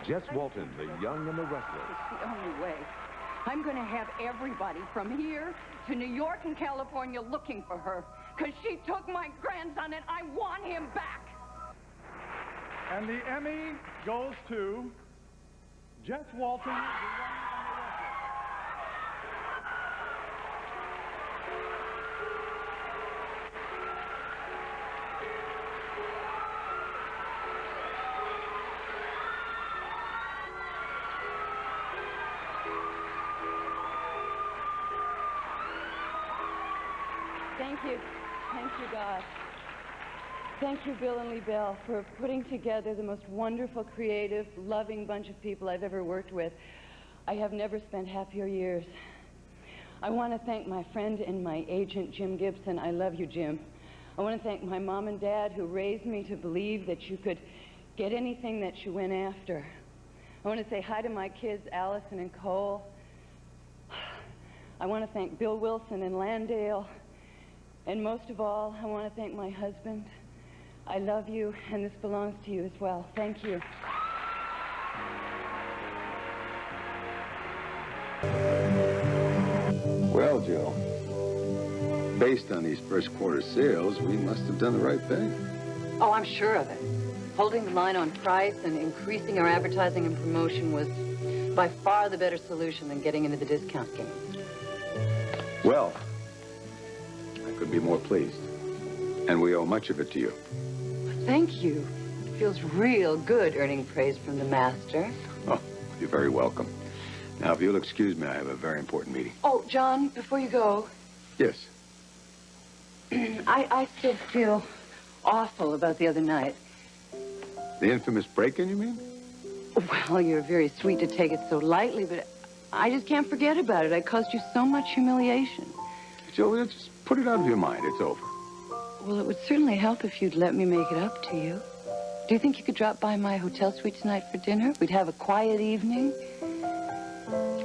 Jess Walton, the young and the restless. It's the only way. I'm going to have everybody from here to New York and California looking for her. Because she took my grandson and I want him back. And the Emmy goes to Jess Walton, the young and the restless. Thank you. Thank you, God. Thank you, Bill and Lee Bell, for putting together the most wonderful, creative, loving bunch of people I've ever worked with. I have never spent happier years. I want to thank my friend and my agent, Jim Gibson. I love you, Jim. I want to thank my mom and dad who raised me to believe that you could get anything that you went after. I want to say hi to my kids, Allison and Cole. I want to thank Bill Wilson and Landale. And most of all, I want to thank my husband. I love you, and this belongs to you as well. Thank you. Well, Joe, based on these first quarter sales, we must have done the right thing. Oh, I'm sure of it. Holding the line on price and increasing our advertising and promotion was by far the better solution than getting into the discount game. Well, I could be more pleased. And we owe much of it to you. Thank you. It feels real good earning praise from the master. Oh, you're very welcome. Now, if you'll excuse me, I have a very important meeting. Oh, John, before you go. Yes. I still feel awful about the other night. The infamous break-in, you mean? Well, you're very sweet to take it so lightly, but I just can't forget about it. I caused you so much humiliation. Joe, just put it out of your mind. It's over. Well, it would certainly help if you'd let me make it up to you. Do you think you could drop by my hotel suite tonight for dinner? We'd have a quiet evening.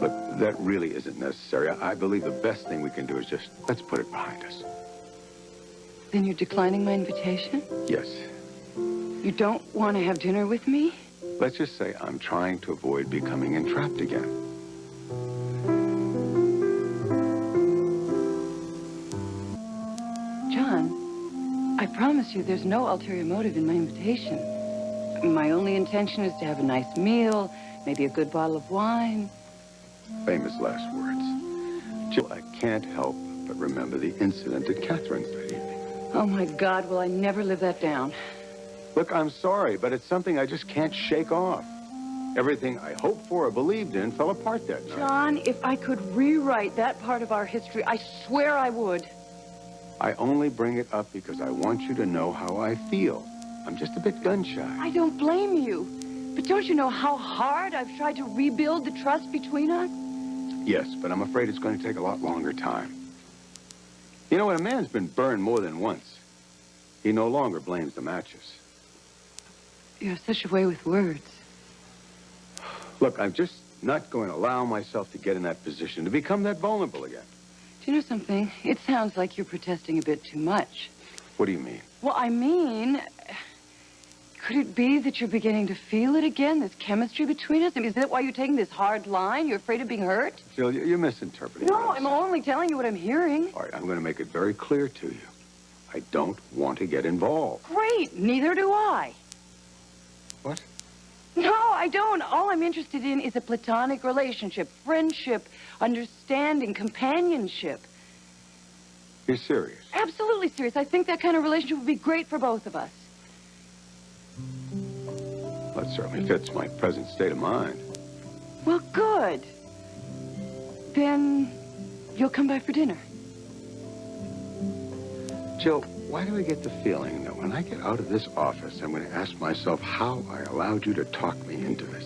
Look, that really isn't necessary. I believe the best thing we can do is just, let's put it behind us. Then you're declining my invitation? Yes. You don't want to have dinner with me? Let's just say I'm trying to avoid becoming entrapped again. John, I promise you there's no ulterior motive in my invitation. My only intention is to have a nice meal, maybe a good bottle of wine. Famous last words. Jill, I can't help but remember the incident at Catherine's that evening. Oh, my God, will I never live that down. Look, I'm sorry, but it's something I just can't shake off. Everything I hoped for or believed in fell apart that night. John, if I could rewrite that part of our history, I swear I would. I only bring it up because I want you to know how I feel. I'm just a bit gun-shy. I don't blame you. But don't you know how hard I've tried to rebuild the trust between us? Yes, but I'm afraid it's going to take a lot longer time. You know, when a man's been burned more than once, he no longer blames the matches. You have such a way with words. Look, I'm just not going to allow myself to get in that position, to become that vulnerable again. Do you know something? It sounds like you're protesting a bit too much. What do you mean? Well, I mean, could it be that you're beginning to feel it again, this chemistry between us? I mean, is that why you're taking this hard line? You're afraid of being hurt? Jill, you're misinterpreting. No, I'm only telling you what I'm hearing. All right, I'm going to make it very clear to you. I don't want to get involved. Great, neither do I. What? No, I don't. All I'm interested in is a platonic relationship, friendship, understanding, companionship. You're serious? Absolutely serious. I think that kind of relationship would be great for both of us. That certainly fits my present state of mind. Well, good. Then you'll come by for dinner. Jill, why do I get the feeling that when I get out of this office, I'm going to ask myself how I allowed you to talk me into this?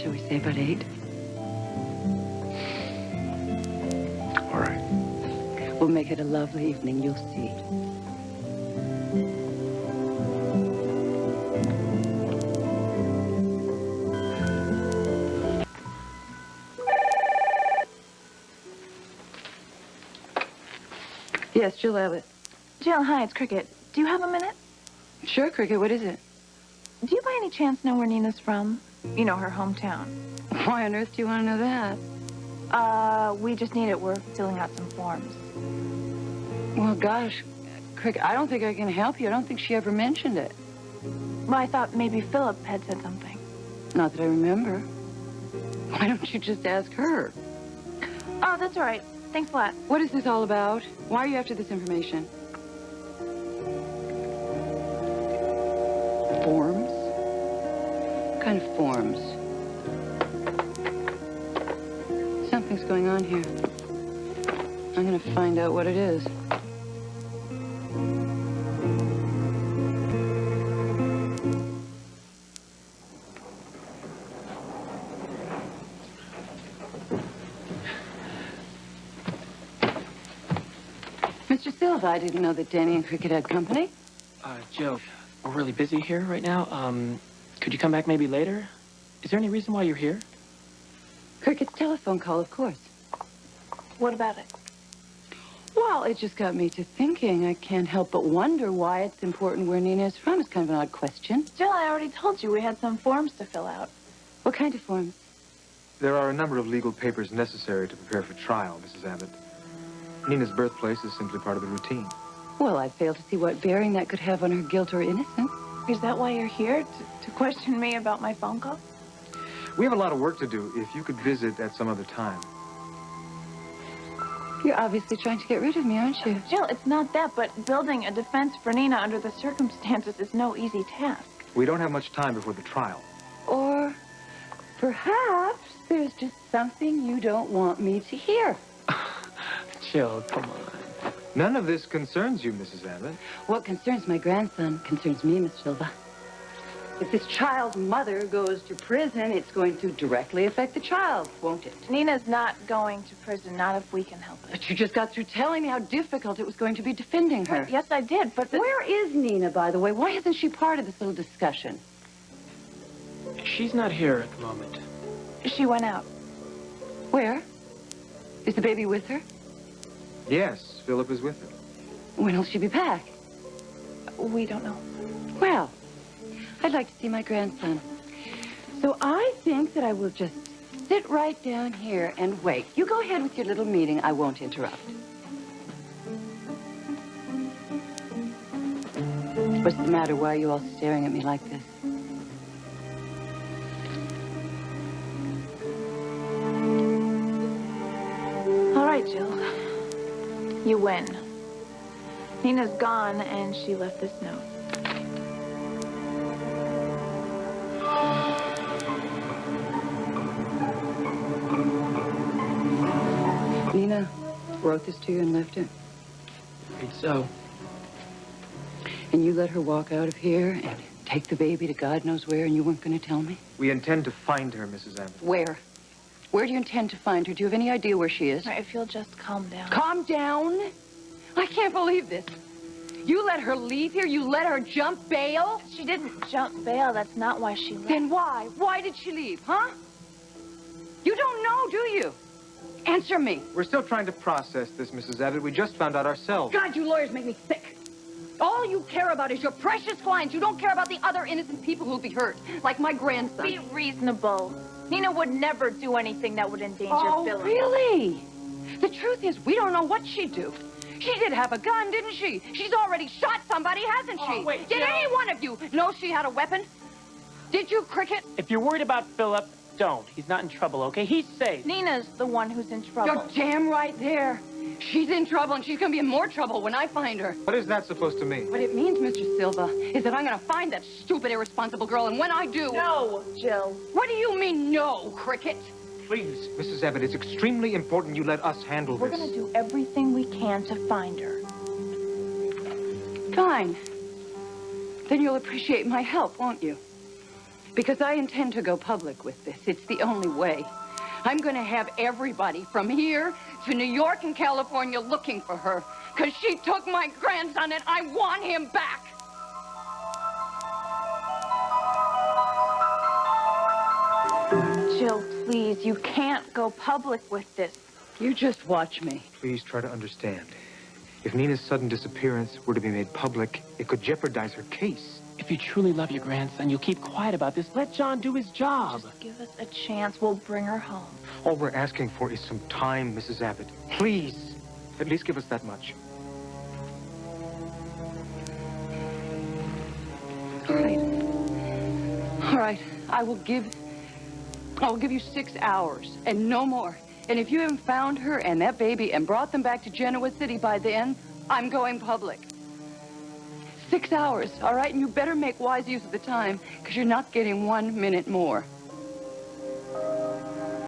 Shall we say about 8? All right. We'll make it a lovely evening, you'll see. Yes, Jill Abbott. Jill, hi, it's Cricket. Do you have a minute? Sure, Cricket, what is it? Do you by any chance know where Nina's from? You know, her hometown. Why on earth do you want to know that? We just need it. We're filling out some forms. Well, gosh, Cricket, I don't think I can help you. I don't think she ever mentioned it. Well, I thought maybe Philip had said something. Not that I remember. Why don't you just ask her? Oh, that's all right. Thanks a lot. What is this all about? Why are you after this information? Forms? What kind of forms? Something's going on here. I'm gonna find out what it is. Mr. Silva, I didn't know that Danny and Cricket had company. Jill, we're really busy here right now. Could you come back maybe later? Is there any reason why you're here? Cricket's telephone call, of course. What about it? Well, it just got me to thinking. I can't help but wonder why it's important where Nina is from. It's kind of an odd question. Jill, I already told you we had some forms to fill out. What kind of forms? There are a number of legal papers necessary to prepare for trial, Mrs. Abbott. Nina's birthplace is simply part of the routine. Well, I fail to see what bearing that could have on her guilt or innocence. Is that why you're here? To question me about my phone call? We have a lot of work to do. If you could visit at some other time. You're obviously trying to get rid of me, aren't you? Jill, it's not that, but building a defense for Nina under the circumstances is no easy task. We don't have much time before the trial. Or perhaps there's just something you don't want me to hear. Jill, come on. None of this concerns you, Mrs. Abbott. What concerns my grandson concerns me, Miss Silva. If this child's mother goes to prison, it's going to directly affect the child, won't it? Nina's not going to prison, not if we can help it. But you just got through telling me how difficult it was going to be defending her. Yes, I did, but... Where is Nina, by the way? Why isn't she part of this little discussion? She's not here at the moment. She went out. Where? Is the baby with her? Yes, Philip is with her. When will she be back? We don't know. Well, I'd like to see my grandson. So I think that I will just sit right down here and wait. You go ahead with your little meeting. I won't interrupt. What's the matter? Why are you all staring at me like this? All right, Jill. You win. Nina's gone, and she left this note. Nina wrote this to you and left it? I think so. And you let her walk out of here and take the baby to God knows where, and you weren't going to tell me? We intend to find her, Mrs. Abbott. Where? Where do you intend to find her? Do you have any idea where she is? All right, if you'll just calm down. Calm down? I can't believe this. You let her leave here? You let her jump bail? She didn't jump bail. That's not why she left. Then why? Why did she leave, huh? You don't know, do you? Answer me. We're still trying to process this, Mrs. Abbott. We just found out ourselves. God, you lawyers make me sick. All you care about is your precious clients. You don't care about the other innocent people who'll be hurt, like my grandson. Be reasonable. Nina would never do anything that would endanger Philip. Oh, really? The truth is, we don't know what she'd do. She did have a gun, didn't she? She's already shot somebody, hasn't she? Wait, did Jill. any one of you know she had a weapon? Did you, Cricket? If you're worried about Philip, don't. He's not in trouble, okay? He's safe. Nina's the one who's in trouble. You're damn right there. She's in trouble, and she's going to be in more trouble when I find her. What is that supposed to mean? What it means, Mr. Silva, is that I'm going to find that stupid, irresponsible girl, and when I do... No, Jill. What do you mean, no, Cricket? Please, Mrs. Abbott, it's extremely important you let us handle We're this. going to do everything we can to find her. Fine. Then you'll appreciate my help, won't you? Because I intend to go public with this. It's the only way. I'm going to have everybody from here to New York and California looking for her. Because she took my grandson and I want him back. Jill, please, you can't go public with this. You just watch me. Please try to understand. If Nina's sudden disappearance were to be made public, it could jeopardize her case. If you truly love your grandson, you'll keep quiet about this. Let John do his job. Just give us a chance. We'll bring her home. All we're asking for is some time, Mrs. Abbott. Please, at least give us that much. All right. All right. I will give you 6 hours and no more. And if you haven't found her and that baby and brought them back to Genoa City by then, I'm going public. 6 hours, all right? And you better make wise use of the time, because you're not getting 1 minute more.